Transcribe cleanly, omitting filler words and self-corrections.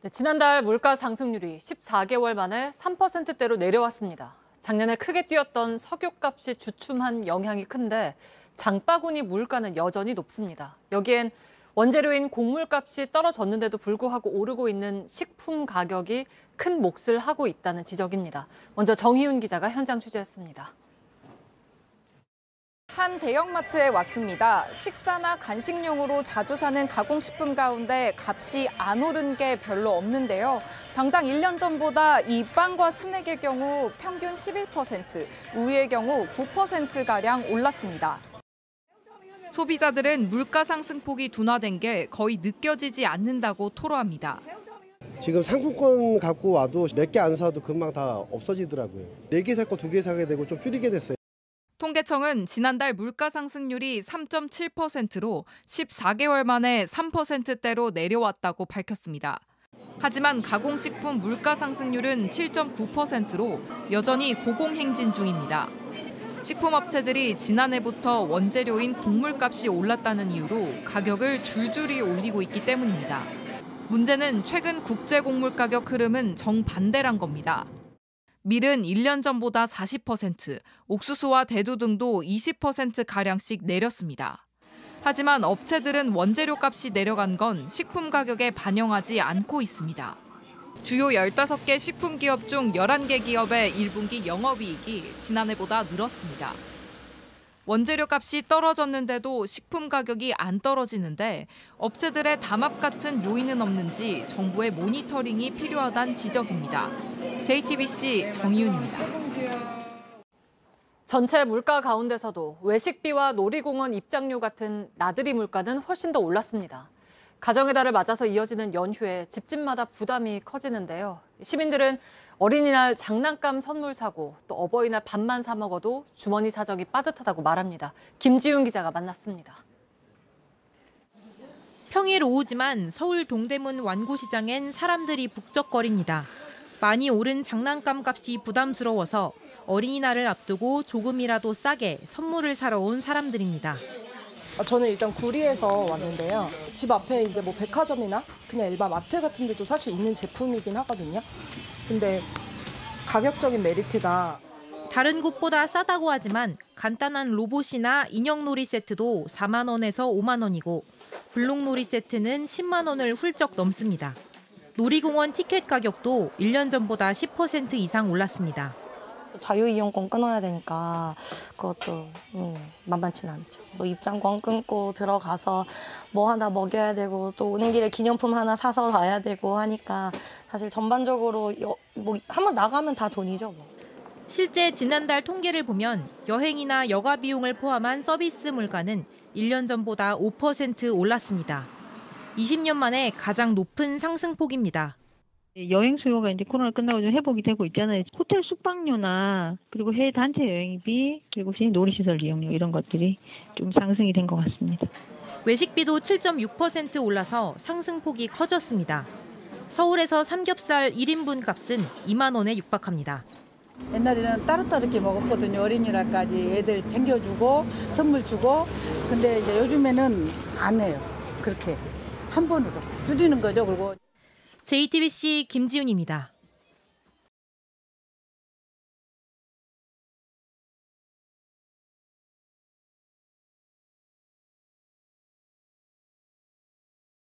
네, 지난달 물가 상승률이 14개월 만에 3%대로 내려왔습니다. 작년에 크게 뛰었던 석유값이 주춤한 영향이 큰데 장바구니 물가는 여전히 높습니다. 여기엔 원재료인 곡물값이 떨어졌는데도 불구하고 오르고 있는 식품 가격이 큰 몫을 하고 있다는 지적입니다. 먼저 정희윤 기자가 현장 취재했습니다. 한 대형마트에 왔습니다. 식사나 간식용으로 자주 사는 가공식품 가운데 값이 안 오른 게 별로 없는데요. 당장 1년 전보다 이 빵과 스낵의 경우 평균 11%, 우유의 경우 9%가량 올랐습니다. 소비자들은 물가 상승폭이 둔화된 게 거의 느껴지지 않는다고 토로합니다. 지금 상품권 갖고 와도 몇 개 안 사도 금방 다 없어지더라고요. 4개 살 거 2개 사게 되고 좀 줄이게 됐어요. 통계청은 지난달 물가 상승률이 3.7%로 14개월 만에 3%대로 내려왔다고 밝혔습니다. 하지만 가공식품 물가 상승률은 7.9%로 여전히 고공행진 중입니다. 식품업체들이 지난해부터 원재료인 곡물값이 올랐다는 이유로 가격을 줄줄이 올리고 있기 때문입니다. 문제는 최근 국제 곡물 가격 흐름은 정반대란 겁니다. 밀은 1년 전보다 40%, 옥수수와 대두 등도 20%가량씩 내렸습니다. 하지만 업체들은 원재료 값이 내려간 건 식품 가격에 반영하지 않고 있습니다. 주요 15개 식품 기업 중 11개 기업의 1분기 영업이익이 지난해보다 늘었습니다. 원재료 값이 떨어졌는데도 식품 가격이 안 떨어지는데 업체들의 담합 같은 요인은 없는지 정부의 모니터링이 필요하다는 지적입니다. JTBC 정희윤입니다. 전체 물가 가운데서도 외식비와 놀이공원 입장료 같은 나들이 물가는 훨씬 더 올랐습니다. 가정의 달을 맞아서 이어지는 연휴에 집집마다 부담이 커지는데요. 시민들은 어린이날 장난감 선물 사고 또 어버이날 밥만 사 먹어도 주머니 사정이 빠듯하다고 말합니다. 김지훈 기자가 만났습니다. 평일 오후지만 서울 동대문 완구시장엔 사람들이 북적거립니다. 많이 오른 장난감 값이 부담스러워서 어린이날을 앞두고 조금이라도 싸게 선물을 사러 온 사람들입니다. 저는 일단 구리에서 왔는데요. 집 앞에 이제 뭐 백화점이나 그냥 일반 마트 같은 데도 사실 있는 제품이긴 하거든요. 근데 가격적인 메리트가 다른 곳보다 싸다고 하지만 간단한 로봇이나 인형놀이 세트도 4만 원에서 5만 원이고 블록놀이 세트는 10만 원을 훌쩍 넘습니다. 놀이공원 티켓 가격도 1년 전보다 10% 이상 올랐습니다. 자유이용권 끊어야 되니까 그것도 만만치는 않죠. 뭐 입장권 끊고 들어가서 뭐 하나 먹여야 되고 또 오는 길에 기념품 하나 사서 가야 되고 하니까 사실 전반적으로 뭐 한번 나가면 다 돈이죠. 뭐. 실제 지난달 통계를 보면 여행이나 여가 비용을 포함한 서비스 물가는 1년 전보다 5% 올랐습니다. 20년 만에 가장 높은 상승폭입니다. 여행 수요가 이제 코로나 끝나고 좀 회복이 되고 있잖아요. 호텔 숙박료나 그리고 해외 단체 여행비 그리고 놀이시설 이용료 이런 것들이 좀 상승이 된 것 같습니다. 외식비도 7.6% 올라서 상승폭이 커졌습니다. 서울에서 삼겹살 1인분 값은 2만 원에 육박합니다. 옛날에는 따로따로 이렇게 먹었거든요. 어린이날까지 애들 챙겨주고 선물 주고. 근데 이제 요즘에는 안 해요. 그렇게 한 번으로 줄이는 거죠. 그리고 JTBC 김지훈입니다.